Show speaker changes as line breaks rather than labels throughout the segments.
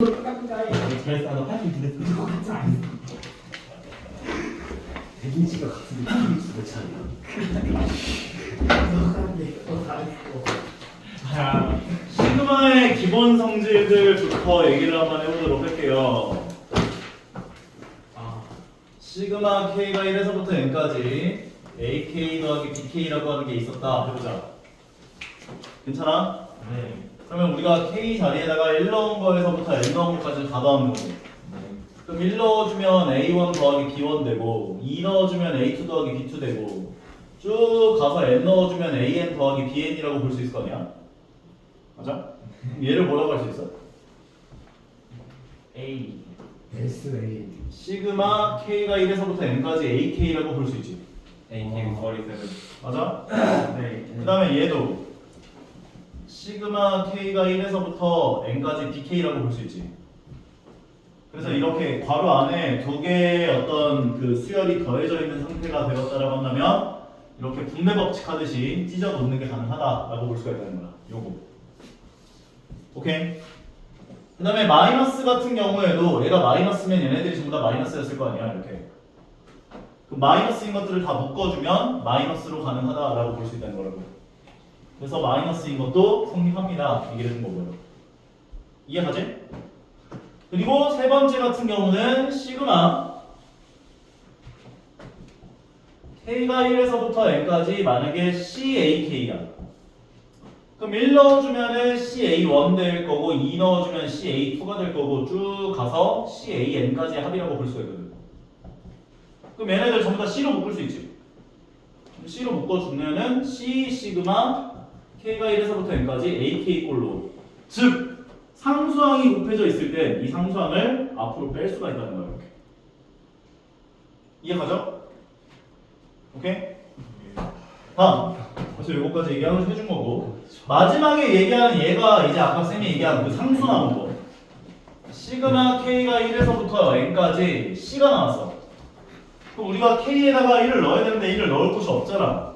잘 싸도 하긴 근데 그거 같지 않아. 대진씨가 같은 게 차이야.
자, 시그마의 기본 성질들부터 얘기를 한번 해보도록 할게요. 시그마 K가 1에서부터 N까지 AK 더하기 BK라고 하는 게 있었다. 해보자. 괜찮아?
네.
그러면 우리가 K 자리에다가 1 넣은 거에서부터 N 넣은 거까지 다 더하면 되고, 그럼 1 넣어주면 A1 더하기 B1 되고, 2 넣어주면 A2 더하기 B2 되고, 쭉 가서 N 넣어주면 AN 더하기 BN이라고 볼 수 있을 거 아니야? 맞아? 얘를 뭐라고 할 수 있어?
A SA
시그마 K가 1에서부터 N까지 AK라고 볼 수 있지.
AK 47.
맞아?
네.
그 다음에 얘도 시그마 K가 1에서부터 N까지 BK라고 볼 수 있지. 그래서 이렇게 괄호 안에 두 개의 어떤 그 수열이 더해져 있는 상태가 되었다라고 한다면 이렇게 분배 법칙 하듯이 찢어 놓는 게 가능하다라고 볼 수가 있다는 거야. 요거. 오케이? 그 다음에 마이너스 같은 경우에도 얘가 마이너스면 얘네들이 전부 다 마이너스였을 거 아니야. 이렇게. 그 마이너스인 것들을 다 묶어주면 마이너스로 가능하다라고 볼 수 있다는 거라고. 그래서 마이너스인 것도 성립합니다. 얘기를 해준 거고요. 이해가지? 그리고 세 번째 같은 경우는 시그마 K가 1에서부터 N까지 만약에 CAK야. 그럼 1 넣어주면은 CA1 될 거고 2 넣어주면 CA2가 될 거고 쭉 가서 CAN까지 합이라고 볼 수가 있거든. 그럼 얘네들 전부 다 C로 묶을 수 있지. C로 묶어주면은 C 시그마 K가 1에서부터 N까지 AK 꼴로, 즉 상수항이 곱해져 있을 때 이 상수항을 앞으로 뺄 수가 있다는 거예요. 이렇게. 이해가죠? 오케이? 다음. 그래서 요거까지 얘기하고 해준 거고, 마지막에 얘기하는 얘가 이제 아까 쌤이 얘기한 그 상수 나온 거. 시그마 K가 1에서부터 N까지 C가 나왔어. 그럼 우리가 K에다가 1을 넣어야 되는데 1을 넣을 곳이 없잖아.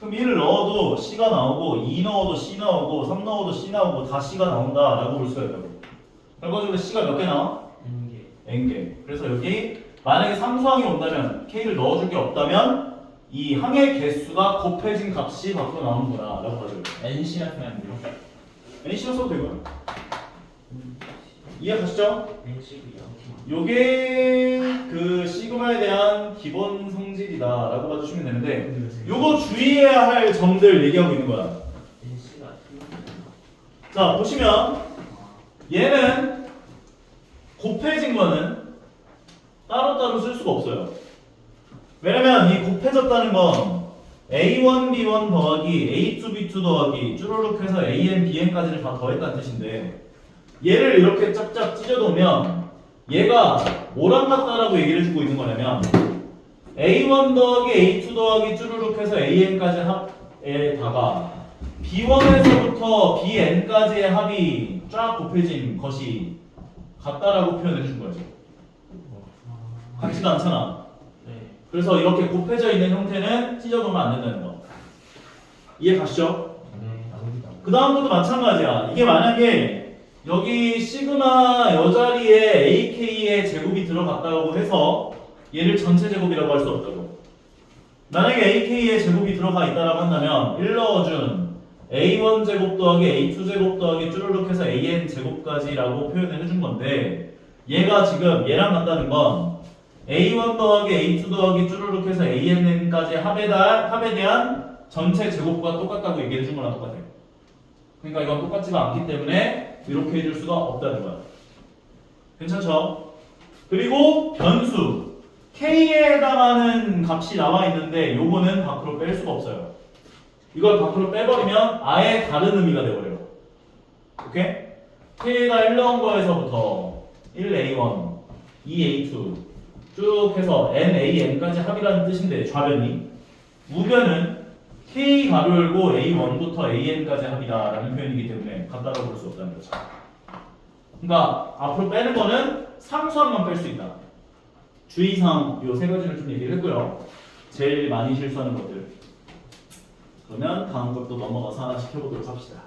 그럼 1을 넣어도 C가 나오고 2 넣어도 C 나오고 3 넣어도 C 나오고 다 C가 나온다라고 볼 수가 있다고. 결과적으로 C가 몇 개 나와? N개. 그래서 여기 만약에 상수항이 온다면 K를 넣어줄 게 없다면 이 항의 개수가 곱해진 값이 밖으로 나오는구나 라고 봐줘요.
NC라 쓰면 안 돼요?
NC로 써도 되고요. 이해가시죠?
NC고요.
요게 그 시그마에 대한 기본 성질이다라고 봐주시면 되는데, 요거 주의해야 할 점들 얘기하고 있는 거야.
NC가
자, 보시면 얘는 곱해진 거는 따로따로 쓸 수가 없어요. 왜냐면 이 곱해졌다는 건 A1, B1 더하기 A2, B2 더하기 쭈루룩 해서 AN, BN까지를 다 더했다는 뜻인데, 얘를 이렇게 짝짝 찢어놓으면 얘가 뭐랑 같다라고 얘기를 해주고 있는 거냐면 A1 더하기 A2 더하기 쭈루룩 해서 AN까지 합에다가 B1에서부터 BN까지의 합이 쫙 곱해진 것이 같다라고 표현해 준 거죠. 같지도 않잖아.
네.
그래서 이렇게 곱해져 있는 형태는 찢어놓으면 안 된다는 거. 이해 가시죠?
네.
그 다음부터 마찬가지야. 이게 만약에 여기 시그마 여자리에 AK의 제곱이 들어갔다고 해서 얘를 전체 제곱이라고 할 수 없다고. 만약에 AK의 제곱이 들어가 있다라고 한다면 1 넣어준 A1 제곱 더하기 A2 제곱 더하기 쭈르륵 해서 AN 제곱까지라고 표현을 해준 건데, 얘가 지금 얘랑 같다는 건 A1 더하기 A2 더하기 쭈르륵 해서 AN까지 합에 대한 전체 제곱과 똑같다고 얘기해 준 거랑 똑같아요. 그러니까 이건 똑같지가 않기 때문에 이렇게 해줄 수가 없다는 거야. 괜찮죠? 그리고 변수 K에 해당하는 값이 나와 있는데 요거는 밖으로 뺄 수가 없어요. 이걸 밖으로 빼버리면 아예 다른 의미가 돼버려요. 오케이? K가 1 넣은 거에서부터 1A1, 2A2 쭉 해서 NAN까지 합이라는 뜻인데, 좌변이 우변은 K 가로 열고 A1부터 AN까지 합이다라는 표현이기 때문에 같다고 볼 수 없다는 거죠. 그러니까 앞으로 빼는 거는 상수항만 뺄 수 있다. 주의사항 요 세 가지를 좀 얘기를 했고요. 제일 많이 실수하는 것들. 그러면 다음 것도 넘어가서 하나 시켜보도록 합시다.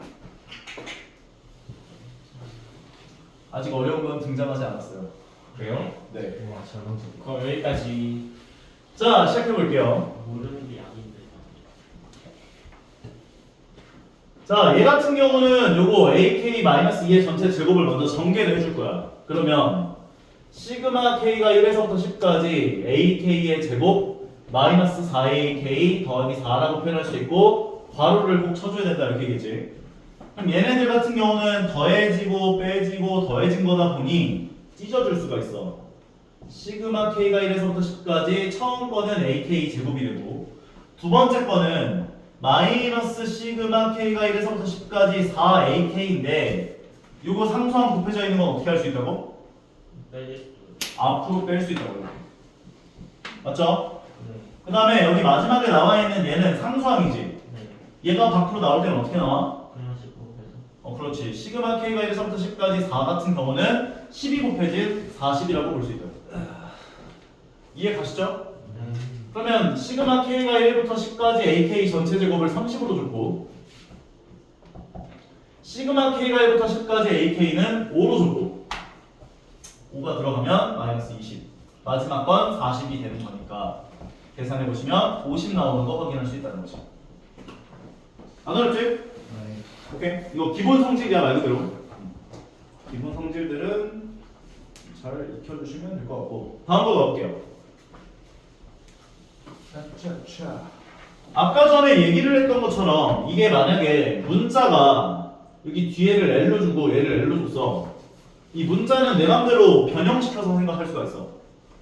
아직 어려운 건 등장하지 않았어요.
그래요?
네.
와 절망적.
그럼 여기까지.
자, 시작해 볼게요.
모르는 게 아닌데.
자, 얘 같은 경우는 요거 AK-2의 전체 제곱을 먼저 전개를 해줄 거야. 그러면 시그마 K가 1에서부터 10까지 AK의 제곱 마이너스 4AK 더하기 4라고 표현할 수 있고 괄호를 꼭 쳐줘야 된다 이렇게 얘기지. 그럼 얘네들 같은 경우는 더해지고 빼지고 더해진 거다 보니 찢어줄 수가 있어. 시그마 K가 1에서부터 10까지 처음 거는 AK 제곱이 되고 두 번째 거는 마이너스 시그마 K가 1에서부터 10까지 4AK인데 요거 상수항 곱해져 있는 건 어떻게 할 수 있다고?
네.
앞으로 뺄 수 있다고. 맞죠?
네.
그 다음에 여기 마지막에 나와 있는 얘는 상수항이지.
네.
얘가 밖으로 나올 때는 어떻게 나와?
그냥 10 곱해서.
그렇지. 시그마 K가 1에서부터 10까지 4 같은 경우는 12 곱해진 40이라고 볼 수 있다. 이해 가시죠?
네.
그러면 시그마 K가 1부터 10까지 AK 전체 제곱을 30으로 줬고 시그마 K가 1부터 10까지 AK는 5로 줬고 5가 들어가면 마이너스 20 마지막 건 40이 되는 거니까 계산해 보시면 50 나오는 거 확인할 수 있다는 거죠. 안 어렵지?
네.
오케이. 이거 기본 성질이야 말 그대로. 기본 성질들은 잘 익혀주시면 될 것 같고 다음 거 가볼게요. 아까 전에 얘기를 했던 것처럼 이게 만약에 문자가 여기 뒤에를 L로 주고 얘를 L로 줬어. 이 문자는 내 맘대로 변형시켜서 생각할 수가 있어.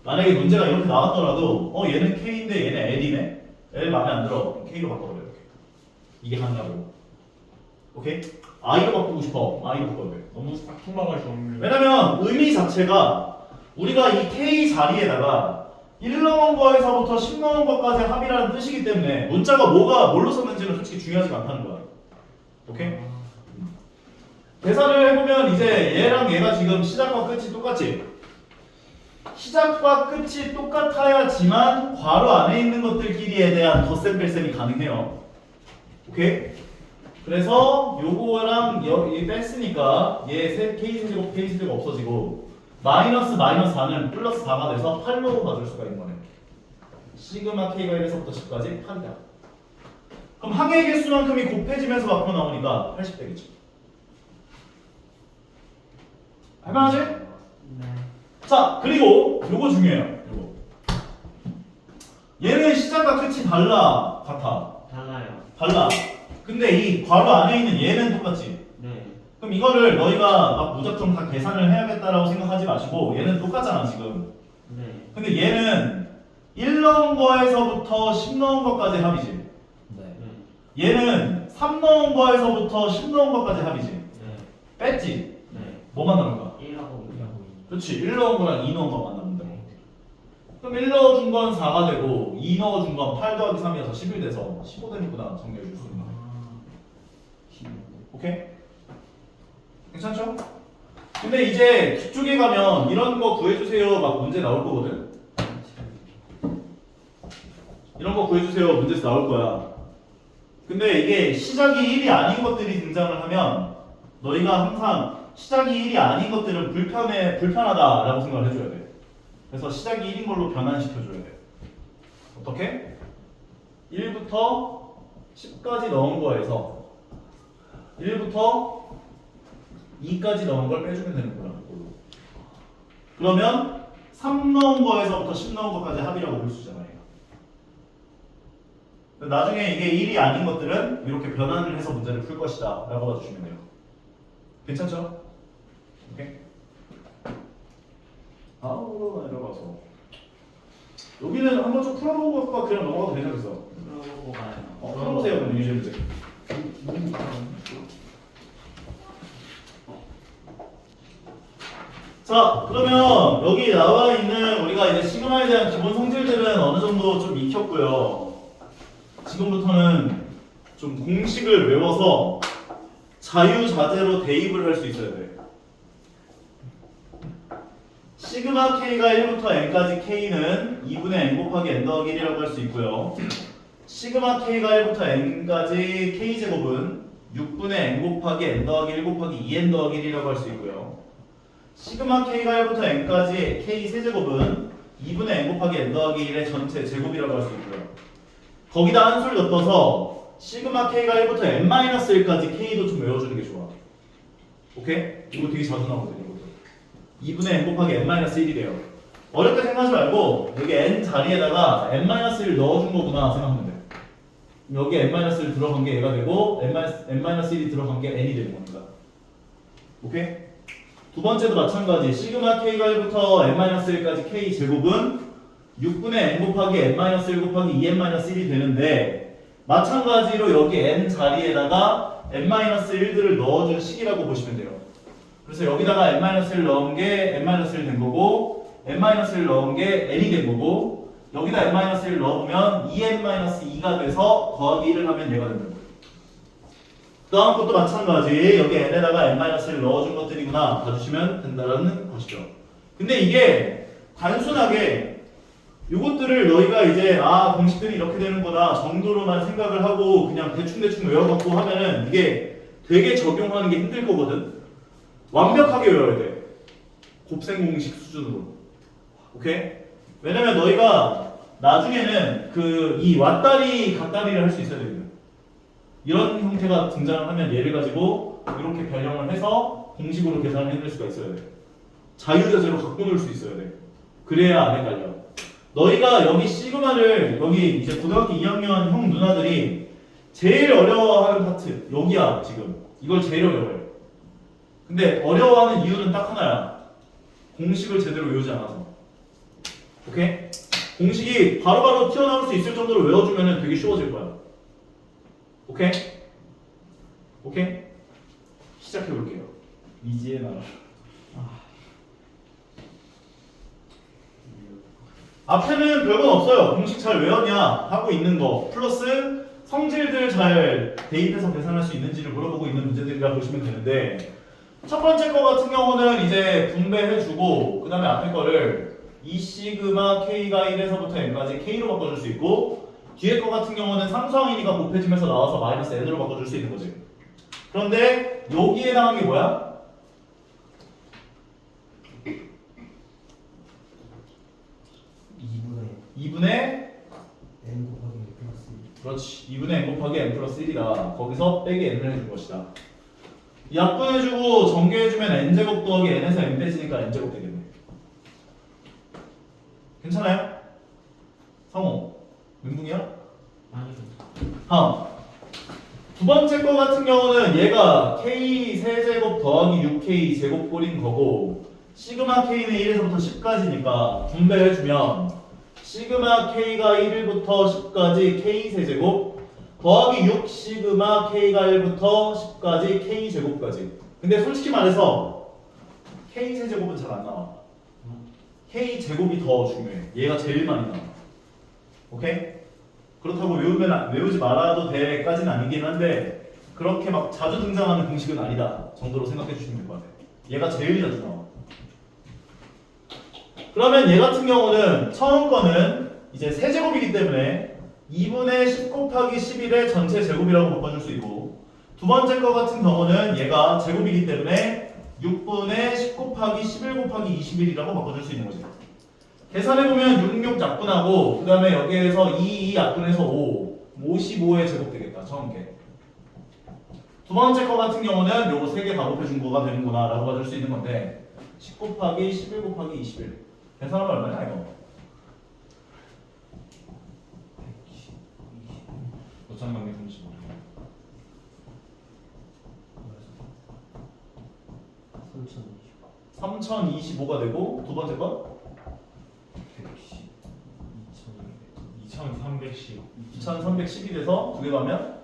만약에 문제가 이렇게 나왔더라도 얘는 K인데 얘는 L이네? L 마음에 안 들어. 그럼 K로 바꿔버려 이렇게. 이게 가능하고. 오케이? I로 바꾸고 싶어. I로 바꿔도 돼.
너무 싹 통방할 수 없는.
왜냐면 의미 자체가 우리가 이 K 자리에다가 1 넣은 거에서부터 10 넣은 것까지 합이라는 뜻이기 때문에 문자가 뭘로 썼는지는 솔직히 중요하지 않다는 거야. 오케이? 계산을 해보면 이제 얘랑 얘가 지금 시작과 끝이 똑같지? 시작과 끝이 똑같아야지만 괄호 안에 있는 것들끼리에 대한 덧셈 뺄셈이 가능해요. 오케이? 그래서 요거랑 이 뺐으니까 얘 K세제곱 K세제곱 없어지고 마이너스 4는 플러스 4가 돼서 8로 봐줄 수가 있는 거네. 시그마 K가 1에서부터 10까지 8이다. 그럼 항의 개수만큼이 곱해지면서 밖으로 나오니까 80 되겠죠. 할만하지?
네.
자, 그리고 요거 중요해요. 요거. 얘는 시작과 끝이 같아.
달라요.
근데 이 괄호 안에 있는 얘는 똑같지.
네.
그럼 이거를 너희가 막 무작정 다 계산을 해야겠다라고 생각하지 마시고 얘는 똑같잖아 지금.
네.
근데 얘는 1 넣은 거에서부터 10 넣은 것까지 합이지.
네.
네.
얘는 3 넣은 거에서부터 10 넣은 것까지 합이지.
네.
뺐지.
네.
뭐만 남은 거야?
1하고 2하고
그렇지. 1 넣은 거랑 2 넣은 것만 남는다. 그럼 1 넣어준 건 4가 되고 2 넣어준 건 8 더하기 3이어서 11 돼서 15 되는구나 정리해줄 수 있는. 오케이? 괜찮죠? 근데 이제 뒤쪽에 가면 이런 거 구해주세요 막 문제 나올 거거든. 이런 거 구해주세요 문제에서 나올 거야. 근데 이게 시작이 1이 아닌 것들이 등장을 하면 너희가 항상 시작이 1이 아닌 것들은 불편하다라고 생각을 해줘야 돼. 그래서 시작이 1인 걸로 변환시켜줘야 돼. 어떻게? 1부터 10까지 넣은 거에서 1부터 2까지 넣은 걸 빼주면 되는구나. 그러면 3 넣은 거에서부터 10 넣은 것까지 합이라고 볼 수 있잖아요. 나중에 이게 1이 아닌 것들은 이렇게 변환을 해서 문제를 풀 것이다 라고 봐주시면 돼요. 괜찮죠? 오케이? 다음으로 내려가서 여기는 한번 좀 풀어보고 갈까? 그냥 넘어가도 되죠? 그래서
그러고 가요.
풀어보세요 그럼 유지 문제. 자, 그러면 여기 나와 있는 우리가 이제 시그마에 대한 기본 성질들은 어느 정도 좀 익혔고요. 지금부터는 좀 공식을 외워서 자유자재로 대입을 할 수 있어야 돼. 시그마 K가 1부터 N까지 K는 2분의 N 곱하기 N 더하기 1이라고 할 수 있고요. 시그마 K가 1부터 N까지 K제곱은 6분의 N 곱하기 N 더하기 1 곱하기 2N 더하기 1이라고 할 수 있고요. 시그마 k가 1부터 n까지 k 세제곱은 2분의 n 곱하기 n 더하기 1의 전체 제곱이라고 할 수 있고요. 거기다 한술 덧떠서 시그마 k가 1부터 n-1까지 k도 좀 외워주는 게 좋아. 오케이? 이거 되게 자주 나오거든요. 2분의 n 곱하기 n-1이래요. 어렵게 생각하지 말고 여기 n 자리에다가 n-1 넣어준 거구나 생각하면 돼. 여기 n-1 들어간 게 얘가 되고 n-1이 들어간 게 n이 되는 겁니다. 오케이? 두 번째도 마찬가지. 시그마 k가 1부터 n-1까지 k 제곱은 6분의 n 곱하기 n-1 곱하기 2n-1이 되는데 마찬가지로 여기 n 자리에다가 n-1들을 넣어준 식이라고 보시면 돼요. 그래서 여기다가 n-1을 넣은 게 n-1 된 거고 n-1을 넣은 게 n이 된 거고 여기다 n-1을 넣으면 2n-2가 돼서 더하기 1을 하면 얘가 되는 거예요. 그 다음 것도 마찬가지. 여기 n에다가 n-를 넣어준 것들이구나 봐주시면 된다는 것이죠. 근데 이게 단순하게 이것들을 너희가 이제 공식들이 이렇게 되는 거다 정도로만 생각을 하고 그냥 대충대충 외워갖고 하면은 이게 되게 적용하는 게 힘들 거거든. 완벽하게 외워야 돼. 곱셈 공식 수준으로. 오케이? 왜냐면 너희가 나중에는 이 왔다리 갔다리를 할 수 있어야 되거든. 이런 형태가 등장하면 얘를 가지고 이렇게 변형을 해서 공식으로 계산을 해낼 수가 있어야 돼. 자유자재로 갖고 놀 수 있어야 돼. 그래야 안 헷갈려. 너희가 여기 시그마를 여기 이제 고등학교 2학년 형 누나들이 제일 어려워하는 파트 여기야 지금. 이걸 제일 어려워해. 근데 어려워하는 이유는 딱 하나야. 공식을 제대로 외우지 않아서. 오케이? 공식이 바로바로 튀어나올 수 있을 정도로 외워주면 되게 쉬워질 거야. 오케이? 오케이? 시작해볼게요. 미지의 나라. 앞에는 별건 없어요. 공식 잘 외웠냐 하고 있는 거 플러스 성질들 잘 대입해서 계산할 수 있는지를 물어보고 있는 문제들이라 보시면 되는데 첫 번째 거 같은 경우는 이제 분배해주고 그 다음에 앞에 거를 2 시그마 k가 1에서부터 n까지 k로 바꿔줄 수 있고 뒤에 거 같은 경우는 상수항이니까 곱해지면서 나와서 마이너스 n으로 바꿔줄 수 있는 거지. 그런데 여기에 나온 게 뭐야? 2분의
n 곱하기 n 플러스 1.
그렇지. 2분의 n 곱하기 n 플러스 1이다. 거기서 빼기 n을 해준 것이다. 약분해주고 전개해주면 n제곱 더하기 n에서 n 빼지니까 n제곱 되겠네. 괜찮아요? 성호 멘붕이야? 다음 두 번째 거 같은 경우는 얘가 k 세제곱 더하기 6k 제곱꼴인 거고 시그마 k는 1에서부터 10까지니까 분배해주면 시그마 k가 1부터 10까지 k 세제곱 더하기 6 시그마 k가 1부터 10까지 k 제곱까지. 근데 솔직히 말해서 k 세제곱은 잘 안 나와. k 제곱이 더 중요해. 얘가 제일 많이 나와. 오케이? 그렇다고 외우지 말아도 돼까지는 아니긴 한데 그렇게 막 자주 등장하는 공식은 아니다 정도로 생각해 주시면 될 것 같아요. 얘가 제일 자주 나와. 그러면 얘 같은 경우는 처음 거는 이제 세제곱이기 때문에 2분의 10 곱하기 11의 전체 제곱이라고 바꿔줄 수 있고 두 번째 거 같은 경우는 얘가 제곱이기 때문에 6분의 10 곱하기 11 곱하기 21이라고 바꿔줄 수 있는 거지. 계산해보면 6, 6 약분하고 그 다음에 여기에서 2, 2 약분해서 5 55의 제곱 되겠다. 처음 게. 두 번째 거 같은 경우는 요거 3개 다 곱해준 거가 되는구나 라고 봐줄 수 있는 건데 10 곱하기 11 곱하기 21 계산하면 얼마냐 이거? 5,035 3025가 되고 두 번째 거?
2310.
2310이 돼서 두 개 가면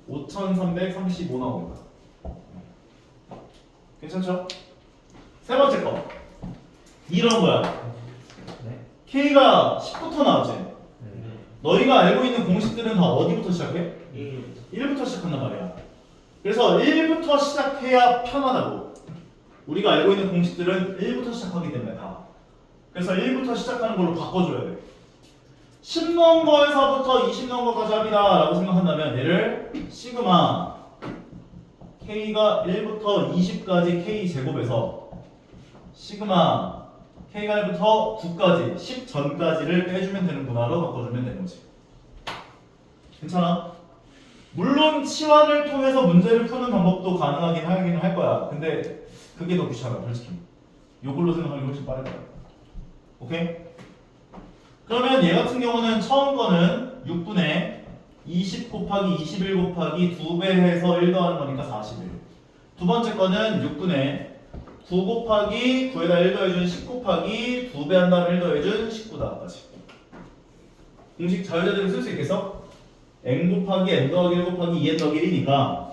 5335 나옵니다. 괜찮죠? 세 번째 거 이런 거야.
네.
K가 10부터 나왔지?
네.
너희가 알고 있는 공식들은 다 어디부터 시작해? 1부터 시작한단 말이야. 그래서 1부터 시작해야 편하다고. 우리가 알고 있는 공식들은 1부터 시작하기 때문에 다. 그래서 1부터 시작하는 걸로 바꿔줘야 돼. 10 넣은 거에서부터 20 넣은 거까지 합니다 라고 생각한다면 얘를 시그마 K가 1부터 20까지 K 제곱에서 시그마 K가 1부터 9까지 10 전까지를 빼주면 되는구나로 바꿔주면 되는 거지. 괜찮아? 물론 치환을 통해서 문제를 푸는 방법도 가능하긴 할 거야. 근데 그게 더 귀찮아, 솔직히. 요걸로 생각하는 게 훨씬 빠를 거야. 오케이? 그러면 얘 같은 경우는 처음 거는 6분의 20 곱하기 21 곱하기 2배 해서 1 더하는 거니까 41. 두 번째 거는 6분의 9 곱하기 9에다 1 더해준 10 곱하기 2배 한 다음에 1 더해준 19다까지. 공식 자유자재로 쓸 수 있겠어? n 곱하기 n 더하기 1 곱하기 2n 더하기 1이니까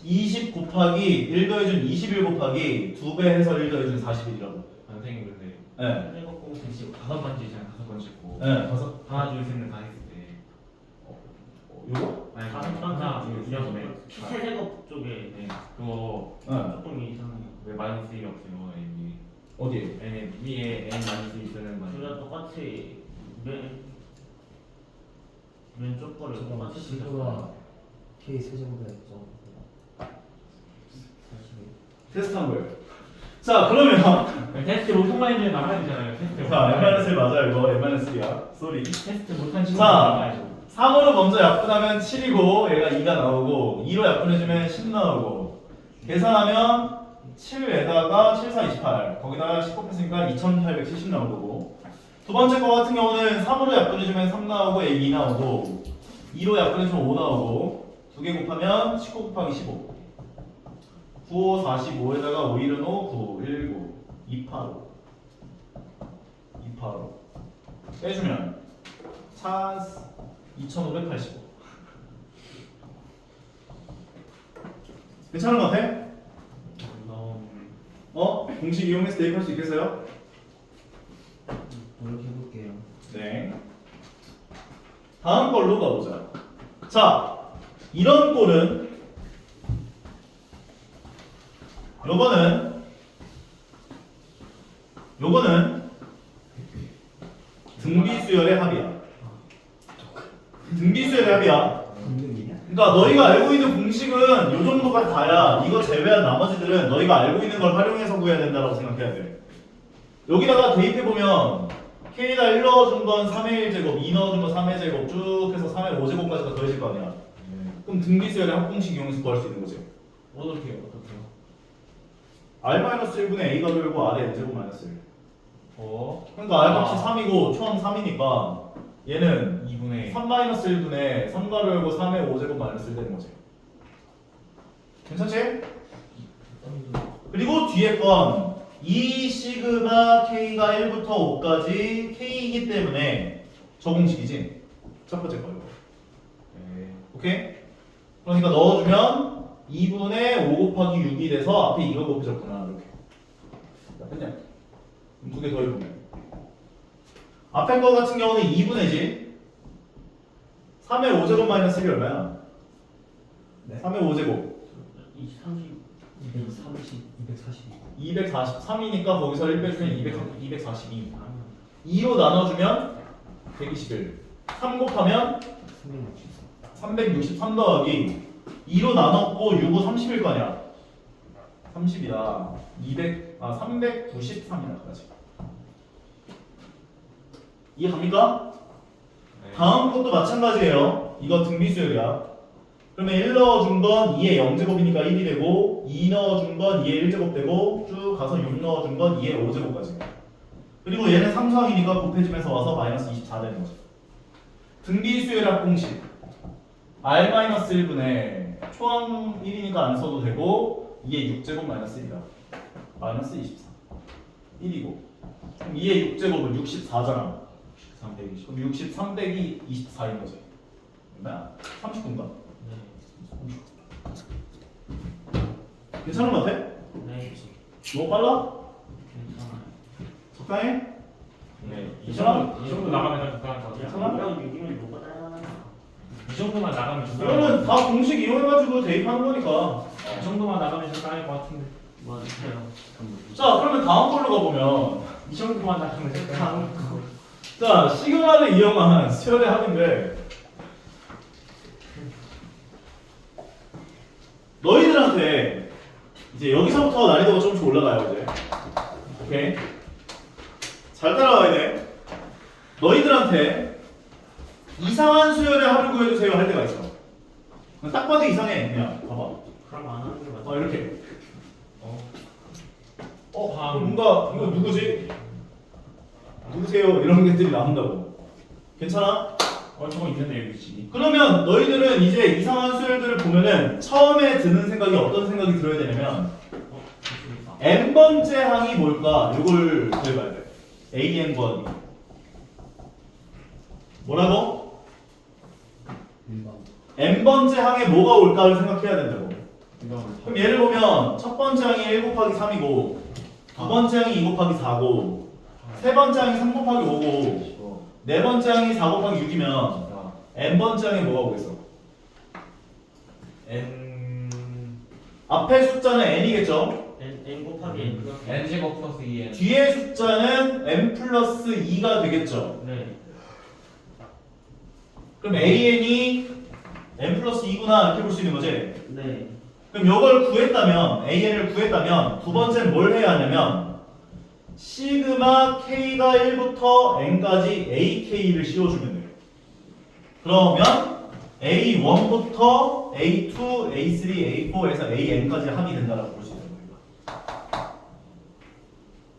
20 곱하기 1 더해준 21 곱하기 2배 해서 1 더해준 41이라고.
선생님 근데
네.
7공식 5번 째잖아. 5번 째고
네, 가서
하나 둘 셋넷 다 했을 때
요거?
아니
하나
이렇게
최제곱 쪽에
네 그거
네.
조금 이상해요.
왜 마이너스 1이 없어요? N이
어디에?
N 위에 N 마이너스 1 쓰는 거
둘 다 똑같이 왼쪽 거를
잠깐만
똑같이
시그마 K 세제곱에 좀
테스트한 거예요. 자, 그러면
테스트 못한 마인드 나가야 되잖아요. 테스트
자, n-1 맞아요. 이거 n-1이야. 쏘리.
테스트 못한 친구
자.
나가야죠.
3으로 먼저 약분하면 7이고 얘가 2가 나오고 2로 약분해주면 10 나오고 계산하면 7에다가 7, 4, 28 거기다가 10 곱했으니까 2870 나온 거고 두 번째 거 같은 경우는 3으로 약분해주면 3 나오고 얘 2 나오고 2로 약분해주면 5 나오고 두 개 곱하면 19 곱하기 15 9, 5, 45에다가 5, 1은 5, 9, 1, 9 285 285 빼주면 찬스 2585 괜찮은 것 같아? 공식 이용해서 대입할 수 있겠어요?
노력해볼게요.
네. 다음 걸로 가보자. 자, 이런 꼴은 요거는 등비수열의 합이야. 등비수열의 합이야.
공등이냐?
그러니까 너희가 알고 있는 공식은 요 정도가 다야. 이거 제외한 나머지들은 너희가 알고 있는 걸 활용해서 구해야 된다고 생각해야 돼. 여기다가 대입해보면 K에다 1 넣어준 건 3의 1제곱, 2 넣어준 건 3의 제곱 쭉 해서 3의 5제곱까지가 더해질 거 아니야. 그럼 등비수열의 합공식 이용해서 구할 수 있는 거지.
어떻게요?
R-1분의 A가 돌고 R의 N제곱 마이너스 1.
어?
그러니까 R값이 3이고 총 3이니까 얘는
2분의
3-1분의 3 가로 열고 3의 5제곱 마이너스 1 되는 거지. 괜찮지? 그리고 뒤에 건 이 시그마 K가 1부터 5까지 K이기 때문에 저 공식이지? 첫 번째 거 이거.
네.
오케이? 그러니까 넣어주면 2분의 5 곱하기 6이 돼서 앞에 이거 곱해졌구나 이렇게. 자, 됐냐? 두 개 더 해보면 앞에 거 같은 경우는 2분의지 3의 5제곱 마이너스 1이 얼마야?
네.
3의 5제곱 243이니까 거기서 1 빼주면 242 2로 나눠주면 121 3 곱하면 363 더하기 2로 나눴고 6은 30일 거 아니야 30이다 393이다 까지 이해 갑니까?
네.
다음 것도 마찬가지예요 이거 등비수열이야 그러면 1 넣어준 건 2의 0제곱이니까 1이 되고 2 넣어준 건 2의 1제곱 되고 쭉 가서 6 넣어준 건 2의 5제곱까지 그리고 얘는 3수항이니까 곱해지면서 와서 마이너스 24 되는 거죠 등비수열의 합공식 R-1분의 초항 1이니까 안 써도 되고 2의 6제곱 마이너스 1이다 마이너스 24 1이고 그럼 2의 6제곱은 64잖아
320
그럼 63 빼기 24인 거지 얼마야? 30분간 괜찮은 것 같아?
네,
너무 빨라?
괜찮아요.
적당해?
네. 이
괜찮아?
정도 나가면 적당할 것 같아요.
괜찮아?
이랑 6이면 뭐가
이 정도만 나가면 적당할 것
이거는
같아요.
다 공식 이용해가지고 대입하는 거니까
이 정도만 나가면 적당할 것 같은데.
맞아요.
자 그러면 다음 걸로 가보면
이 정도만 나가면 적당할 것 같아요.
자 시그마를 이용한 수열의 합인데 너희들한테 이제 여기서부터 난이도가 조금씩 올라가요 이제. 오케이. 잘 따라와야 돼. 너희들한테 이상한 수열의 합을 구해주세요 할 때가 있어. 딱 봐도 이상해. 그냥 봐봐.
그럼 안 하는 게 맞아.
이렇게.
아,
뭔가 이거 누구지? 누구세요? 이런 것들이 나온다고. 괜찮아?
저거 있는데 여기 지금.
그러면 너희들은 이제 이상한 수열들을 보면은 처음에 드는 생각이 어떤 생각이 들어야 되냐면
좋습니다.
n번째 항이 뭘까? 이걸 구해봐야 돼. an 번 뭐라고?
1번.
n번째 항에 뭐가 올까를 생각해야 된다고.
이거
그럼 예를 보면 첫 번째 항이 1 곱하기 3이고 두 번째 항이 2 곱하기 4고 세 번째 항이 3 곱하기 5고 네 번째 항이 4 곱하기 6이면 n번째 항에 뭐가 오겠어?
n
앞에 숫자는 n이겠죠?
n 곱하기 n 플러스
n 제곱 플러스 2n.
뒤에 숫자는 n 플러스 2가 되겠죠?
네.
그럼 an이 n 플러스 2구나 이렇게 볼 수 있는 거지?
네.
그럼 이걸 구했다면 an을 구했다면 두 번째는 뭘 해야 하냐면 시그마 k가 1부터 n까지 ak를 씌워주면 돼요. 그러면 a1부터 a2, a3, a4에서 an까지 합이 된다라고 볼 수 있는 거예요.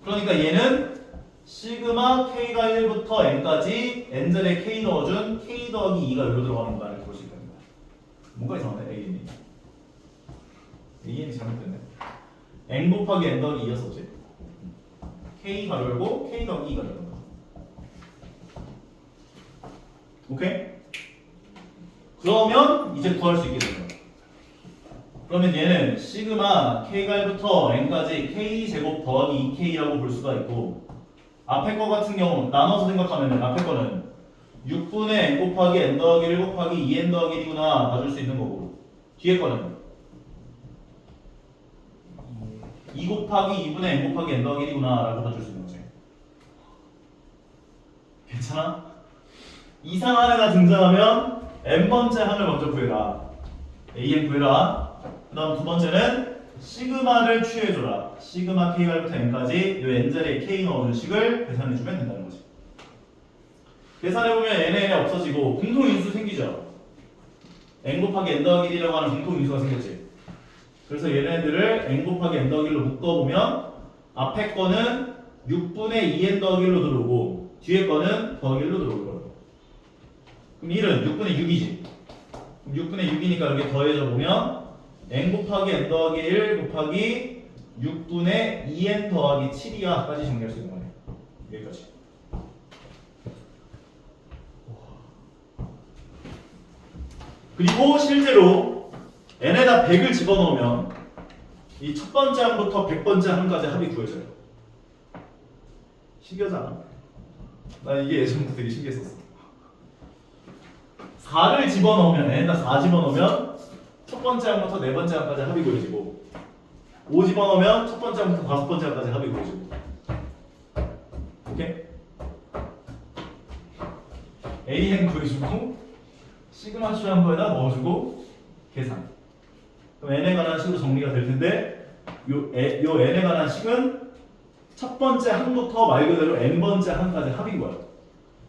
그러니까 얘는 시그마 k가 1부터 n까지 n절에 k 넣어준 k 더하기 2가 여기로 들어가는 거다 이렇게 볼 수 있는 거야. 뭔가 이상하네 an이 잘못됐네. n 곱하기 n 더하기 2였었지. k 가로 열고 k 더하기 2가 열는 거야. 오케이? 그러면 이제 구할 수 있게 되죠. 그러면 얘는 시그마 k가 1부터 n까지 k 제곱 더하기 2k라고 볼 수가 있고 앞에 거 같은 경우 나눠서 생각하면 앞에 거는 6분의 n 곱하기 n 더하기 1 곱하기 2n 더하기 1이구나 봐줄 수 있는 거고 뒤에 거는 2 곱하기 2분의 n 곱하기 n 더하기 1이구나 라고 봐줄 수 있는 거지. 괜찮아? 이상한 애가 등장하면 n번째 항을 먼저 구해라. an 구해라. 그 다음 두 번째는 시그마를 취해줘라. 시그마 k가 1부터 n까지 이 n자리에 k 넣어준 식을 계산해주면 된다는 거지. 계산해보면 n에 없어지고 공통인수 생기죠. n 곱하기 n 더하기 1이라고 하는 공통인수가 생겼지. 그래서 얘네들을 n 곱하기 n 더하기 1로 묶어보면 앞에 거는 6분의 2n 더하기 1로 들어오고 뒤에 거는 더하기 1로 들어올 거예요. 그럼 1은 6분의 6이지. 그럼 6분의 6이니까 여기 더해져 보면 n 곱하기 n 더하기 1 곱하기 6분의 2n 더하기 7이야까지 정리할 수 있는 거네. 여기까지. 그리고 실제로 n에다 100을 집어넣으면 이 첫 번째 항부터 100번째 항까지 합이 구해져요. 신기하잖아. 나 이게 예전부터 되게 신기했었어. 4를 집어넣으면 n에다 4 집어넣으면 첫 번째 항부터 네 번째 항까지 합이 구해지고 5 집어넣으면 첫 번째 항부터 다섯 번째 항까지 합이 구해지고. 오케이? an 구해주고 시그마 추한 거에다 넣어주고 계산. 그럼 n에 관한 식으로 정리가 될 텐데 요 n에 관한 식은 첫 번째 항부터 말 그대로 n번째 항까지 합인 거야.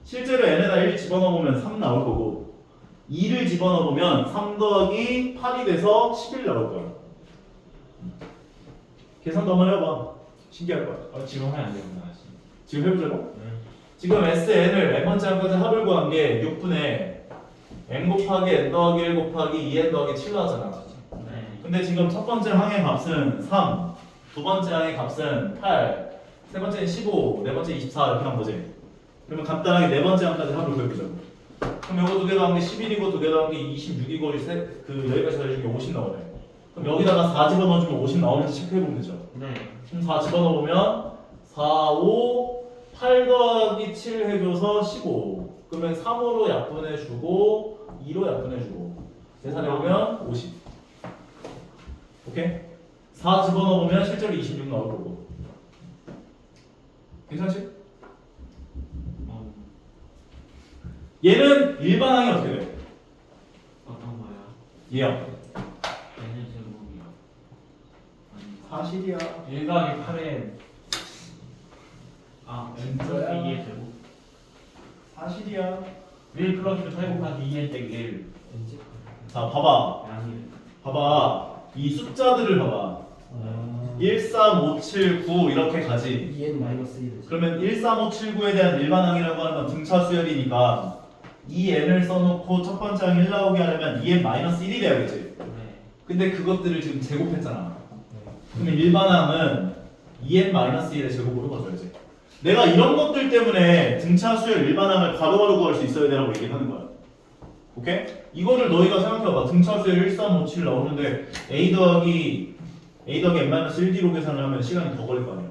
실제로 n에다 1 집어넣으면 3 나올 거고 2를 집어넣으면 3 더하기 8이 돼서 11 나올 거야. 계산도 한번 해봐. 신기할 거야.
지금 하면 안 되구나.
지금 해보자고?
네.
지금 SN을 n번째 항까지 합을 구한 게 6분의 n 곱하기 n 더하기 1 곱하기 2n 더하기 7 나왔잖아.
네.
근데 지금 첫 번째 항의 값은 3, 두 번째 항의 값은 8, 세 번째는 15, 네 번째 24 이렇게 한 거지. 그러면 간단하게 네 번째 항까지 합을 구해보자고. 그럼 요거 두 개 더한 게 11이고 두 개 더한 게 26이고 여기까지 더해주면 게 50 나오네. 그럼 여기다가 4 집어넣어주면 50 나오는지 체크해보면 되죠.
네.
그럼 4 집어넣으면 4, 5, 8 더하기 7 해줘서 15. 그러면 3으로 약분해주고 2로 약분해주고 계산해보면 50. 오케이? 4 집어넣으면 실제로 26 나올 거고. 괜찮지? 얘는 일반항이 어떻게 돼?
어떤 거요?
얘요.
n의 제곱이
사실이야.
1 더하기 8에
아 n 플러스 2의 제곱.
사실이야.
1 플러스 8 곱하기 2n 빼기 1.
자, 봐봐.
아니.
봐봐. 이 숫자들을 봐봐. 1, 3, 5, 7, 9 이렇게 가지.
2n 마이너스 1.
그러면 1, 3, 5, 7, 9에 대한 일반항이라고 하는 건 등차 수열이니까 2n을 써놓고 첫 번째 항 1 나오게 하려면 2n-1이 돼야겠지.
네.
근데 그것들을 지금 제곱했잖아. 그러면 일반항은 2n-1의 제곱으로 가져야지. 내가 이런 것들 때문에 등차 수열 일반항을 바로바로 구할 수 있어야 되라고 얘기하는 거야. 오케이? 이거를 너희가 생각해봐. 등차 수열 1, 3, 5, 7 나오는데 a 더하기 n-1d로 계산을 하면 시간이 더 걸릴 거 아니야.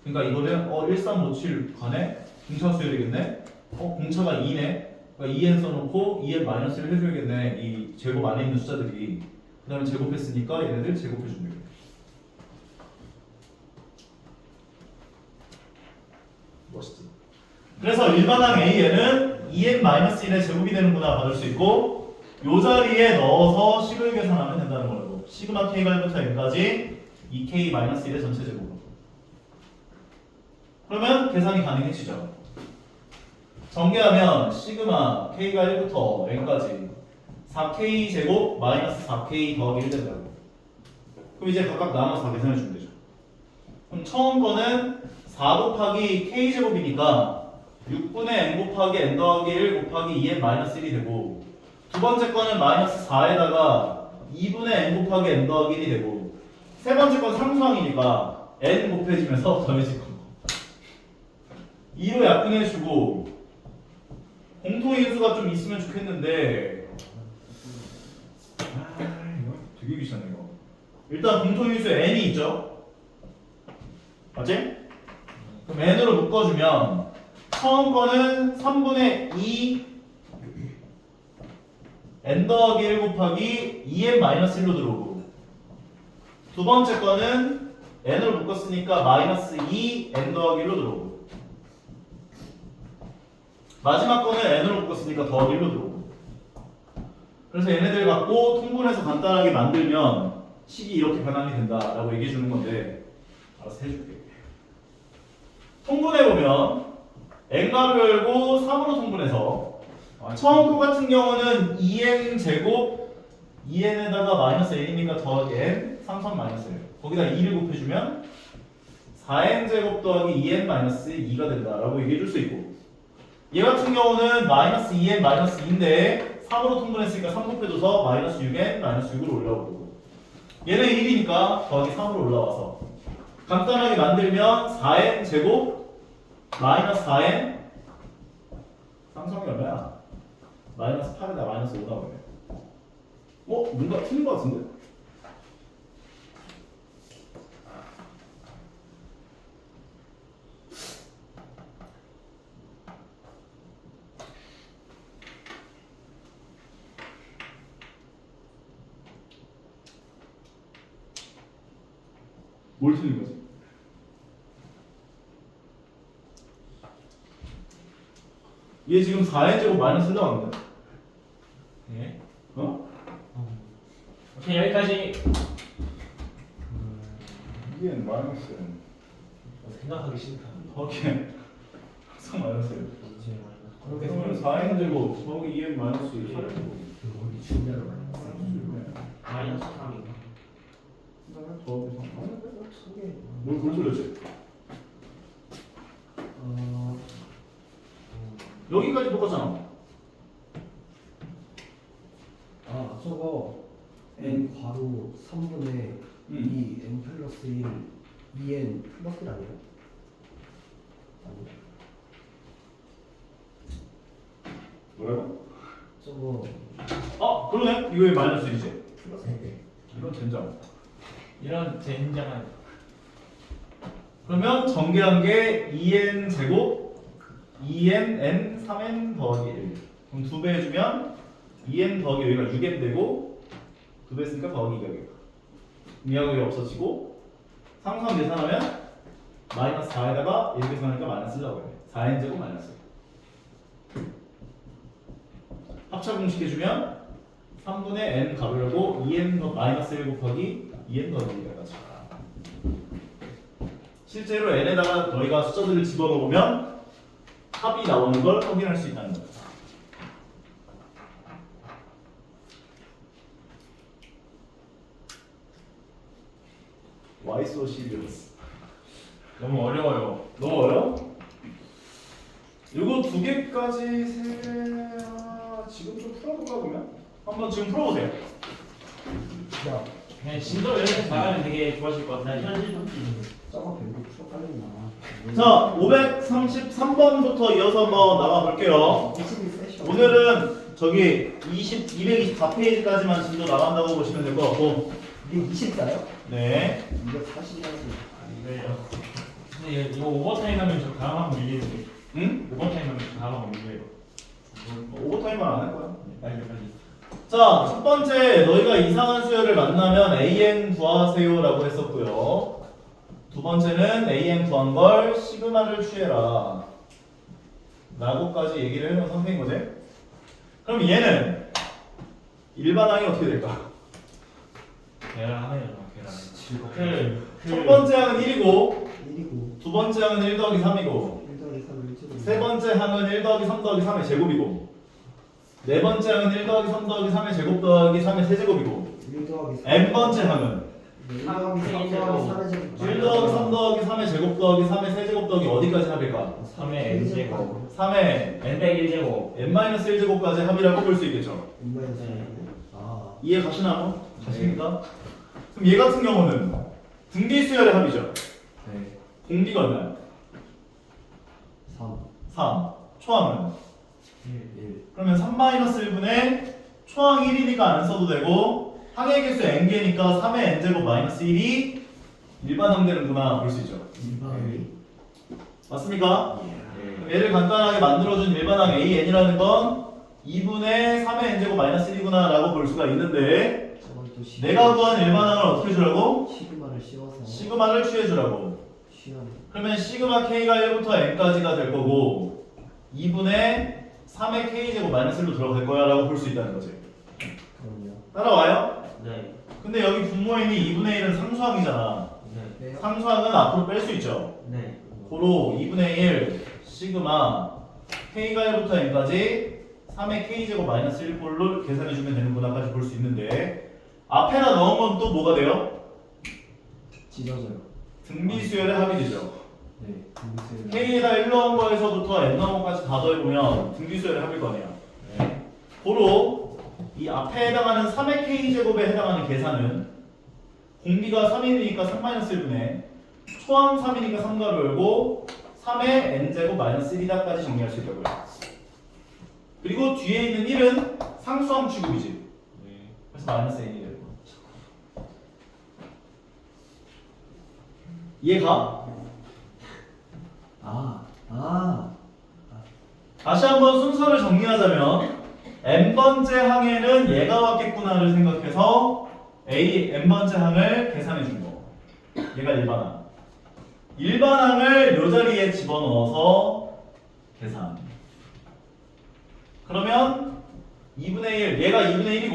그러니까 이거는 1, 3, 5, 7 간에 등차 수열이겠네. 공차가 2네. 그러니까 2n 써놓고 2n-1을 해줘야겠네. 이 제곱 안에 있는 숫자들이. 그 다음에 제곱했으니까 얘네들 제곱해주면 되겠네. 멋있지. 그래서 일반항 A에는 2n-1의 제곱이 되는구나 받을 수 있고 요 자리에 넣어서 식을 계산하면 된다는 거라고. 시그마 k가 1부터 n까지 2k-1의 전체 제곱. 그러면 계산이 가능해지죠. 전개하면 시그마 k가 1부터 n까지 4k 제곱 마이너스 4k 더하기 1 된다고. 그럼 이제 각각 나눠서 다 계산해 주면 되죠. 그럼 처음 거는 4 곱하기 k 제곱이니까 6분의 n 곱하기 n 더하기 1 곱하기 2n-1이 되고 두 번째 거는 마이너스 4에다가 2분의 n 곱하기 n 더하기 1이 되고 세 번째 건 상수항이니까 n 곱해지면서 더해질 거고 2로 약분해주고 공통인수가 좀 있으면 좋겠는데 이거 되게 귀찮네 이거. 일단 공통인수에 n이 있죠? 맞지? 그럼 n으로 묶어주면 처음 거는 3분의 2 n 더하기 1 곱하기 2n-1로 들어오고 두 번째 거는 n으로 묶었으니까 마이너스 2 n 더하기 1로 들어오고 마지막 거는 n으로 묶었으니까 더하기 1로 들어오고 그래서 얘네들 갖고 통분해서 간단하게 만들면 식이 이렇게 변환이 된다라고 얘기해 주는 건데 알아서 해줄게. 통분해보면 n가로 열고 3으로 통분해서 처음 거 같은 경우는 2n 제곱 2n에다가 마이너스 n이니까 더하기 n 상수항 마이너스예요. 거기다 2를 곱해주면 4n 제곱 더하기 2n 마이너스 2가 된다라고 얘기해 줄 수 있고 얘 같은 경우는 마이너스 2n 마이너스 2인데 3으로 통분했으니까 3 곱해줘서 마이너스 6n 마이너스 6으로 올라오고 얘는 1이니까 더하기 3으로 올라와서 간단하게 만들면 4n 제곱 마이너스 4n 상수항이 얼마야? 마이너스 8에다 마이너스 5 나오네. 뭔가 틀린 것 같은데? 뭘 틀린 거지? 얘 지금 4n 제곱 마이너스 나왔는데?
네.
오케이 여기까지.
얘는 마이너스
생각하기 싫다.
더하기 항상 마이너스예요.
이제 마이너스.
그렇게 되면 4n 제곱 더하기 2n 마이너스 8n 제곱
우리 준비하러 가요.
마이너스 3인가?
더하기 3 뭘 틀렸지? 여기까지 똑같잖아.
저거 n 괄호 3분의 2 n 플러스 1 2n 플러스 1 아니에요?
뭐라고?
저거
그러네. 이거 왜 마이너스 1이지?
플러스 1.
이건 젠장.
이런 젠장한
그러면 전개한 게 2n 제곱 2n n 3n 더하기 1. 그럼 2배 해주면 2n 더하기 여기가 6n 되고 2배 했으니까 더하기 2가 되겠다. 미하고 없어지고 상수항 계산하면 마이너스 4에다가 1 계산하니까 마이너스 1 나오겠네. 4n 제곱 마이너스 1. 합차 공식 해주면 3분의 n 가로 열고 2n 마이너스 1 곱하기 2n 더하기 2까지. 실제로 n에다가 너희가 숫자들을 집어넣으면 합이 나오는 걸 확인할 수 있다는 거야. Why so serious?
너무 어려워요.
너무 어려워? 이거 두 개까지 지금 좀 풀어볼까 그러면? 한번 지금 풀어보세요.
야,
그냥 진도 이렇게 잘하면 되게 좋아질 것 같아요.
짜가 별로 추억하려나.
자, 533번부터 이어서 한번 나가볼게요. 오늘은 저기 224페이지까지만 진도 나간다고 보시면 될 것 같고.
이게 24요?
네.
이거 40이라서.
왜요? 근데 이거 오버타임 하면 저 다음 한번 밀리는데.
응?
오버타임 하면 저 다음 한번 밀려요.
오버타임만 안 할 거야.
빨리 빨리.
자, 첫 번째 너희가 이상한 수열을 만나면 AN 구하세요라고 했었고요. 두 번째는 AN 구한 걸 시그마를 취해라 라고까지 얘기를 해놓은 상태인 거지. 그럼 얘는 일반항이 어떻게 될까?
계란하네요. 계란.
첫 번째 항은 1이고
1이고
두 번째 항은 1 더하기 3이고
1 더하기 3을 1
세 번째 항은 1 더하기 3 더하기 3의 제곱이고 네 번째 항은 1 더하기 3 더하기 3의 제곱 더하기 3의 세제곱이고
1 더하기 3
n번째 항은
1 더하기 3 더하기 3의 제곱
1 더하기 3 더하기 3의 제곱 더하기 3의 세제곱 더하기 어디까지 합일까?
3의 n제곱.
3의
n백 1제곱.
n-1제곱까지 합이라고 볼 수 있겠죠.
인마이너스
네.
아,
이해 가시나요? 가십니까? 그럼 얘 같은 경우는 등비수열의 합이죠.
네.
공비가 얼마야?
3
3. 초항은?
1
그러면 3-1분의 초항 1이니까 안 써도 되고 항의 개수 n개니까 3의 n제곱 마이너스 1이 일반항 되는구나 볼 수 있죠.
일반이
맞습니까? 그럼 얘를 간단하게 만들어준 일반항 AN이라는 건 2분의 3의 n제곱 마이너스 1이구나 라고 볼 수가 있는데
저건 또
내가 구한 일반항을 어떻게 주라고?
시그마를 씌워서
시그마를 취해주라고.
쉬운
그러면 시그마 k가 1부터 n까지가 될 거고 2분의 3의 k제곱 마이너스 1로 들어갈 거야 라고 볼 수 있다는 거지.
그럼요.
따라와요?
네.
근데 여기 분모인이 2분의 1은 상수항이잖아.
네.
빼요?
상수항은 앞으로 뺄 수 있죠.
네.
고로 2분의 1 시그마 k가 1부터 n까지 3의 k제곱 마이너스 1꼴로 계산해주면 되는구나까지 볼 수 있는데 앞에다 넣은 건 또 뭐가 돼요?
찢어져요.
등비수열의 합이 되죠.
네. 등수열.
k에다 1 넣은 거에서부터 n 넣은 것까지 다 더해보면 등비수열의 합일 거 아니야. 고로 이 앞에 해당하는 3의 k제곱에 해당하는 계산은 공비가 3이니까 3-1분의 초항 3이니까 3가로 열고 3의 n제곱 마이너스 1이다까지 정리할 수 있다고요. 그리고 뒤에 있는 1은 상수항 취급이지. 그래서 마이너스 n이 되고. 이해가?
아.
다시 한번 순서를 정리하자면 n번째 항에는 얘가 왔겠구나를 생각해서 n번째 항을 계산해 준 거. 얘가 일반항. 일반항을 요 자리에 집어넣어서 계산. 그러면 2분의 1, 얘가 2분의 1이고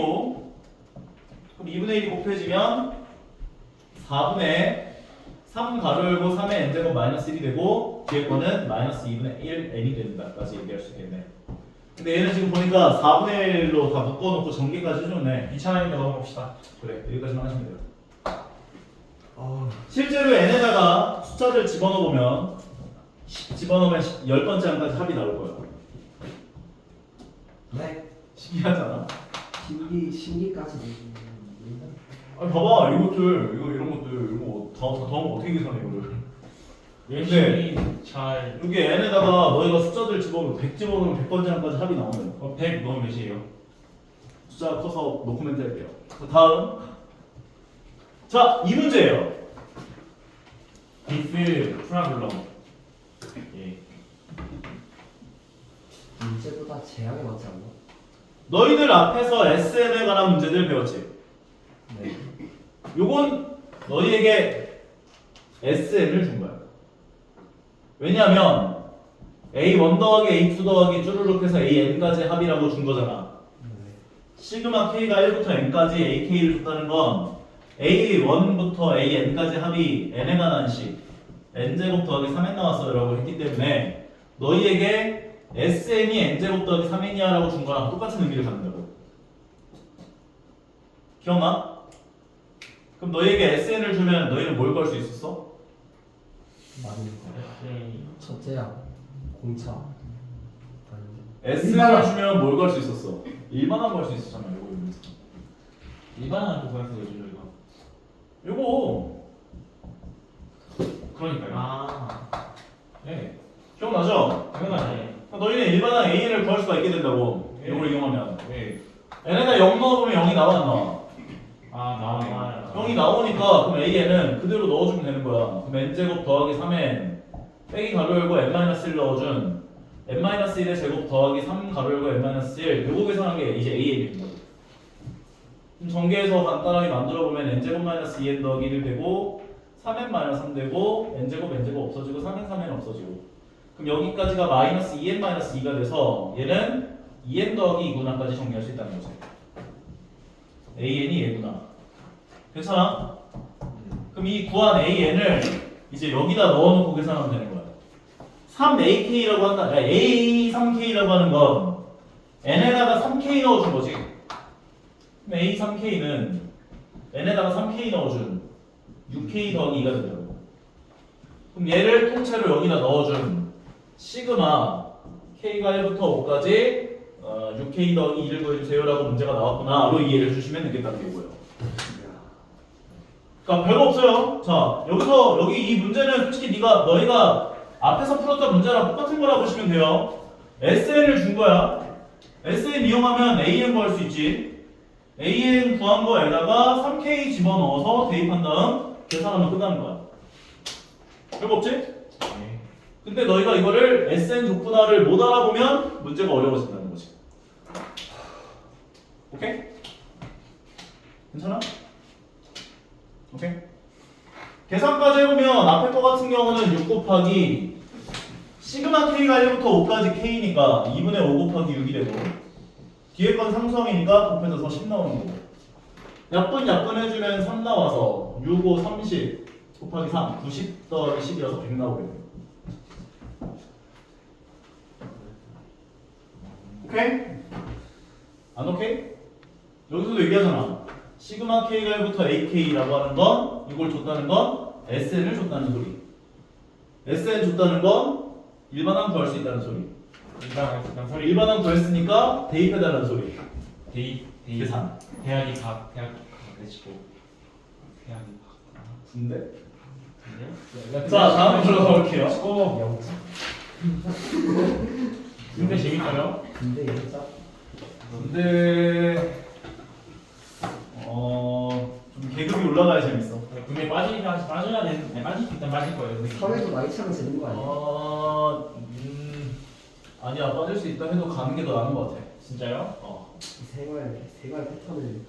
그럼 2분의 1이 곱해지면 4분의 3 가로 열고 3의 n제곱 마이너스 1이 되고 뒤에 거는 마이너스 2분의 1 n이 된다까지 얘기할 수 있겠네. 근데 얘는 지금 보니까 4분의 1로 다 묶어놓고 전개까지 해줬네.
귀찮으니까 넘어갑시다.
그래, 여기까지만 하시면 돼요.
아.
실제로 n에다가 숫자를 집어넣으면 10번째 항까지 합이 나올 거예요.
네.
신기하잖아.
신기까지.
아니 봐봐, 이것들, 이런 것들, 이거 더 어떻게 계산해 이거를?
열심히 잘.
여기 n에다가 너희가 숫자들 집어넣으면 100 집어넣으면 100번째 항까지 합이 나오는
100 넣으면 몇이에요?
숫자가 커서 노코멘트 할게요. 자, 다음. 자, 이 문제예요.
디스 프라블럼. 예.
문제보다 제약이 많지 않나?
너희들 앞에서 SN에 관한 문제들 배웠지?
네.
요건 너희에게 SN을 준 거야. 왜냐하면 A1 더하기 A2 더하기 쭈르륵 해서 AN까지 합이라고 준 거잖아.
네.
시그마 K가 1부터 N까지 AK를 줬다는 건 A1부터 AN까지 합이 N에 관한 식 n제곱 더하기 3n 나왔어요 라고 했기 때문에 너희에게 sn이 n제곱 더하기 3n이야 라고 준 거랑 똑같은 의미를 갖는다고. 기억나? 그럼 너희에게 sn을 주면 너희는 뭘 걸 수 있었어?
많이
네.
첫째야 공차
S를
일반항.
주면 뭘 걸 수 있었어? 일반항 걸 수 있었잖아. 요거
일반한테 구할 수 있죠 이거.
요거
그러니까요.
아.
네.
기억나죠?
당연하네.
너희는 일반항 AN을 구할 수가 있게 된다고.
네.
요걸 이용하면
네.
n에다 0 넣어보면 0이 나와 안 나와?
아 나오네요.
아,
0이 나오니까 그럼 AN은 그대로 넣어주면 되는 거야. 그럼 n제곱 더하기 3n 빼기 가로 열고 n-1 넣어준 n-1의 제곱 더하기 3 가로 열고 n-1 요거 계산한 게 이제 AN입니다. 그럼 전개해서 간단하게 만들어보면 n제곱 마이너스 2n 더하기 1 되고 3n 마이너스 3 되고 n제곱 없어지고 3n 3n 없어지고 그럼 여기까지가 마이너스 2n 마이너스 2가 돼서 얘는 2n 더하기 2구나까지 정리할 수 있다는 거지. AN이 얘구나. 괜찮아? 그럼 이 구한 AN을 이제 여기다 넣어놓고 계산하면 되는 거야. 3AK라고 한다. 야, A3K라고 하는 건 N에다가 3K 넣어준 거지. 그럼 A3K는 N에다가 3K 넣어준 6K 더하기 2가 된다고. 그럼 얘를 통째로 여기다 넣어준 시그마 K가 1부터 5까지 6K 더하기 2를 구해주세요라고 문제가 나왔구나로 이해를 해주시면 되겠다는 게 이거예요. 그러니까 별거 없어요. 자, 여기 이 문제는 솔직히 너희가 앞에서 풀었던 문제랑 똑같은 거라 보시면 돼요. SN을 준 거야. SN 이용하면 AN 구할 수 있지. AN 구한 거에다가 3K 집어넣어서 대입한 다음 계산하면 끝나는 거야. 별거 없지?
네.
근데 너희가 이거를 SN 좋구나를 못 알아보면 문제가 어려워진다는 거지. 오케이? 괜찮아? 오케이? 계산까지 해보면 앞에 거 같은 경우는 6 곱하기 시그마 K가 1부터 5까지 K니까 2분의 5 곱하기 6이 되고 뒤에 건 상수항이니까 곱해져서 10 나오는 거고 약분 해주면 3 나와서 6, 5, 30 곱하기 3 90 더하기 10이어서 100 나오게 돼요. 오케이? 안 오케이? 여기서도 얘기하잖아. 시그마 K가 1부터 AK라고 하는 건 이걸 줬다는 건 SN을 줬다는 소리. SN 줬다는 건 일반항 구할 수 있다는 소리.
일반 소리.
일반항 구했으니까 대입해달라는 소리.
대입
계산.
대학이 각 내시고 대학이 각.
군대.
근데?
자, 다음 들어가 볼게요.
영차
근데 재밌어요?
근데 영차
군대 좀 계급이 올라가야 재밌어.
근데 빠져야 되는 빠질 수 일단 빠질 거예요. 근데.
사회도 나이 차면 되는 거 아니야?
아니야 빠질 수 있다 해도 가는 게 더 나은 것 같아.
진짜요?
생활 패턴을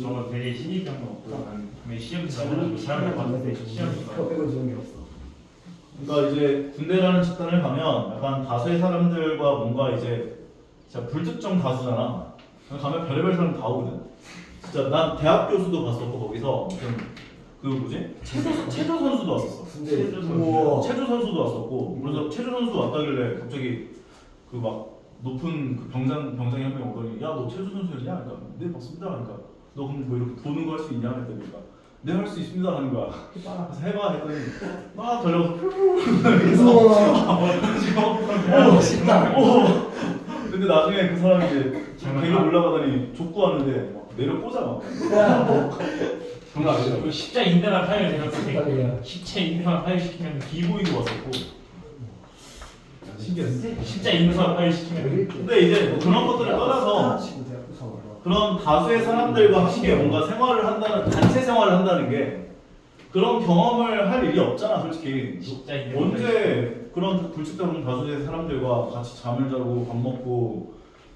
저 되게 신입병도 없고 난 근데 시험 잘
잘못
잘못 봤는데 시험
그거 빼고 좋은 게 없어.
그러니까 이제 군대라는 집단을 가면 약간 다수의 사람들과 뭔가 이제 진짜 불특정 다수잖아. 가면 별의별 사람 다 오거든. 진짜 난 대학 교수도 봤었고 거기서 무슨 그 뭐지 체조 선수도 왔었어.
근데
체조 선수도 왔었고 그래서 체조 선수 왔다길래 갑자기 그 막 높은 그 병장이 한 명이 오더니 야 너 체조 선수였냐? 그러니까 네 맞습니다. 그러니까 너 그럼 뭐 이렇게 도는 거 할 수 있냐? 그러니까 네 할 수 있습니다 하는 거야. 그래서 해봐 했더니 막 달려서
우와 멋있다.
근데 나중에 그 사람이 이제 계급 올라가더니 족구 하는데 막 내려 꽂아 막. 장난 아니죠.
그 십자 인대만 파열 되면서
대박이야.
십자 인대만 파열 시키면
기고이도 왔었고. 신기했어.
십자 인대만 파열 시키면
근데 이제 뭐 그런 것들을 떠나서 그런 다수의 사람들과 함께 뭔가 생활을 한다는 단체 생활을 한다는 게 그런 경험을 할 일이 없잖아 솔직히.
십자 인대
언제 그런 불특정 다수의 사람들과 같이 잠을 자고 밥 먹고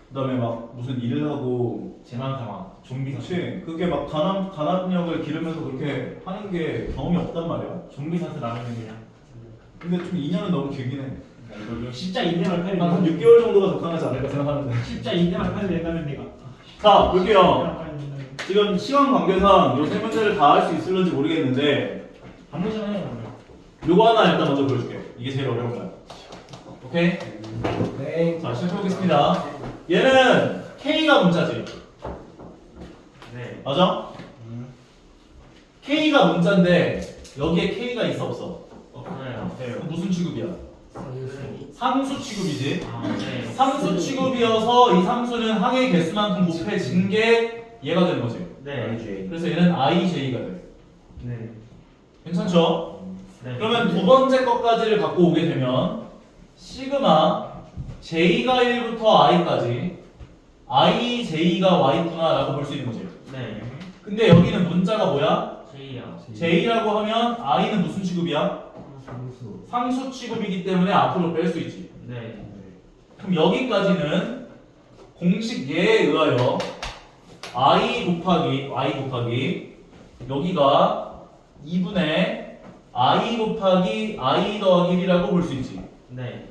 그다음에 막 무슨 일을 하고
재난 상황 좀비 사태
그렇지 그게 막 단합력을 기르면서 그렇게 하는 게 경험이 없단 말이야.
좀비 사태 나면 그냥
근데 좀 2년은 너무 길긴 해.
이거 십자 인대만 파열
한 6개월 정도가 적당하지 않을까 생각하는데.
십자 인대만 파열 된다면 내가
자 볼게요. 지금 시간 관계상 요 세 문제를 다 할 수 있을는지 모르겠는데
한 문제만 해요.
요거 하나 일단 먼저 보여줄게. 이게 제일 어려운 거야. 오케이?
네.
자, 시작해보겠습니다. 얘는 K가 문자지.
네.
맞아? K가 문자인데 여기에 K가 있어 없어?
없어요.
그럼 무슨 취급이야?
네.
상수 취급이지.
아, 네.
상수 취급이어서 이 상수는 항의 개수만큼 곱해진 게 얘가 되는 거지.
네.
그래서 얘는 IJ가 돼.
네.
괜찮죠?
네.
그러면 두 번째 것까지를 갖고 오게 되면 시그마 J가 1부터 I까지 IJ가 Y구나 라고 볼 수 있는 거지.
네.
근데 여기는 문자가 뭐야?
J요.
J라고 하면 I는 무슨 취급이야?
상수.
상수 취급이기 때문에 앞으로 뺄 수 있지.
네.
그럼 여기까지는 공식 예에 의하여 I 곱하기 여기가 2분의 I 곱하기 I 더하기 1이라고 볼 수 있지.
네.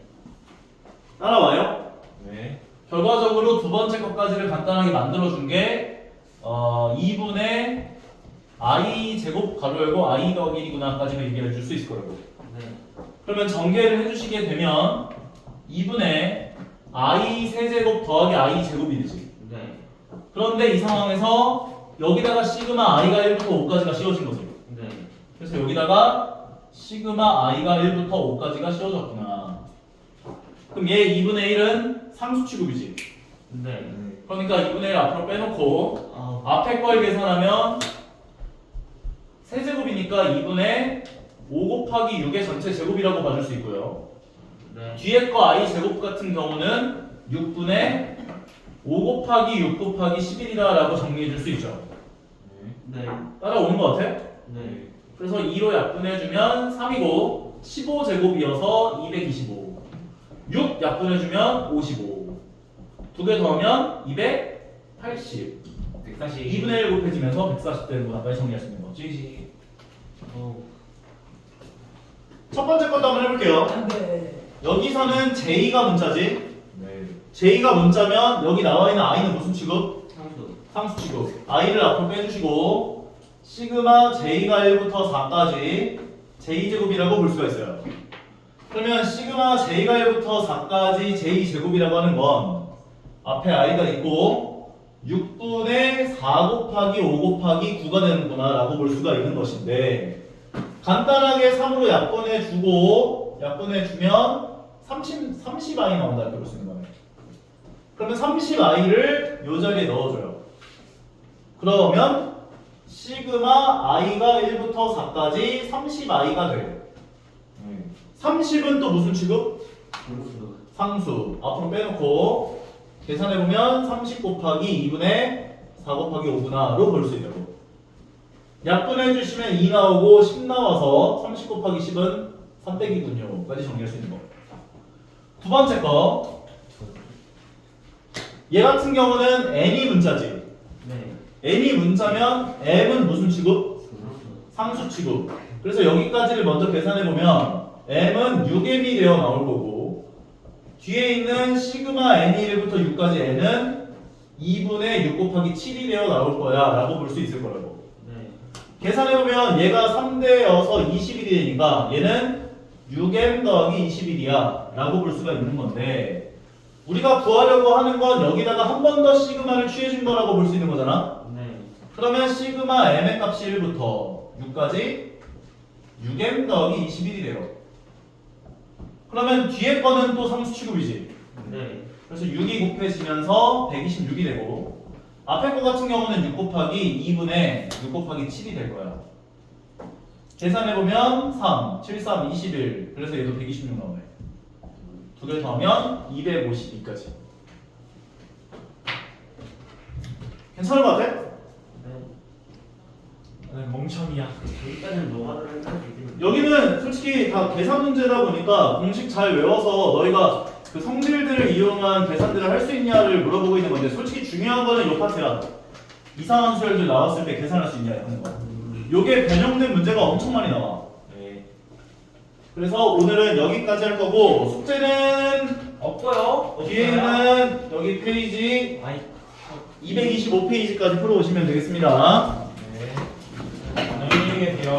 따라와요?
네.
결과적으로 두 번째 것까지를 간단하게 만들어준 게 2분의 I 제곱 가로 열고 I 더하기 1이구나까지를 얘기해 줄 수 있을 거라고.
네.
그러면 전개를 해주시게 되면 2분의 I 세제곱 더하기 I 제곱이 되지.
네.
그런데 이 상황에서 여기다가 시그마 I가 1부터 5까지가 씌워진 거지.
네.
그래서 여기다가 시그마 I가 1부터 5까지가 씌워졌구나. 그럼 얘 2분의 1은 상수 취급이지.
네.
그러니까 2분의 1 앞으로 빼놓고
아,
앞에 걸 계산하면 세제곱이니까 2분의 5 곱하기 6의 전체 제곱이라고 봐줄 수 있고요.
네.
뒤에 거 I 제곱 같은 경우는 6분의 5 곱하기 6 곱하기 11이다라고 정리해 줄 수 있죠.
네.
따라오는 것 같아?
네.
그래서 2로 약분해주면 3이고 15제곱이어서 225. 6 약분해주면 55. 두 개 더하면 280.
140.
2분의 1 곱해지면서 140 되는 거 나까지 정리할 수 있는 거지. 첫 번째 것도 한번 해볼게요. 여기서는 J가 문자지. J가 문자면 여기 나와 있는 I는 무슨 취급?
상수.
상수 취급. I를 앞으로 빼주시고 시그마 J가 1부터 4까지 J제곱이라고 볼 수가 있어요. 그러면 시그마 J가 1부터 4까지 J제곱이라고 하는 건 앞에 I가 있고 6분의 4 곱하기 5 곱하기 9가 되는구나 라고 볼 수가 있는 것인데 간단하게 3으로 약분해주면 30i 나온다 이렇게 볼 수 있는 거네. 그러면 30i를 이 자리에 넣어줘요. 그러면 시그마 i가 1부터 4까지 30i가 돼. 30은 또 무슨 취급?
상수.
상수. 앞으로 빼놓고 계산해보면 30 곱하기 2분의 4 곱하기 5구나로 볼 수 있다고. 약분해주시면 2 나오고 10 나와서 30 곱하기 10은 300이군요. 까지 정리할 수 있는 거. 두 번째 거. 얘 같은 경우는 n이 문자지.
네.
n이 문자면 m은 무슨 취급?
상수.
상수 취급. 그래서 여기까지를 먼저 계산해보면 m은 6m이 되어 나올 거고 뒤에 있는 시그마 n이 1부터 6까지 n은 2분의 6 곱하기 7이 되어 나올 거야 라고 볼 수 있을 거라고.
네.
계산해보면 얘가 3대여서 21이 되니까 얘는 6m 더하기 21이야 라고 볼 수가 있는 건데 우리가 구하려고 하는 건 여기다가 한 번 더 시그마를 취해준 거라고 볼 수 있는 거잖아.
네.
그러면 시그마 m의 값이 1부터 6까지 6m 더하기 21이 돼요. 그러면 뒤에 거는 또 상수 취급이지.
네.
그래서 6이 곱해지면서 126이 되고 앞에 거 같은 경우는 6 곱하기 2분의 6 곱하기 7이 될 거야. 계산해보면 3, 7, 3, 21 그래서 얘도 126 나오네. 두 개 더하면 252까지. 괜찮은 것 같아?
네.
멍청이야.
여기까지는 노가다를 할까요?
여기는 솔직히 다 계산 문제다 보니까 공식 잘 외워서 너희가 그 성질들을 이용한 계산들을 할 수 있냐를 물어보고 있는 건데 솔직히 중요한 거는 요 파트야. 이상한 수열들 나왔을 때 계산할 수 있냐 하는 거. 요게 변형된 문제가 엄청 많이 나와.
네.
그래서 오늘은 여기까지 할 거고 숙제는
없고요.
뒤에는 여기 페이지
아이.
225페이지까지 풀어오시면 되겠습니다.
네. 안녕히 계세요.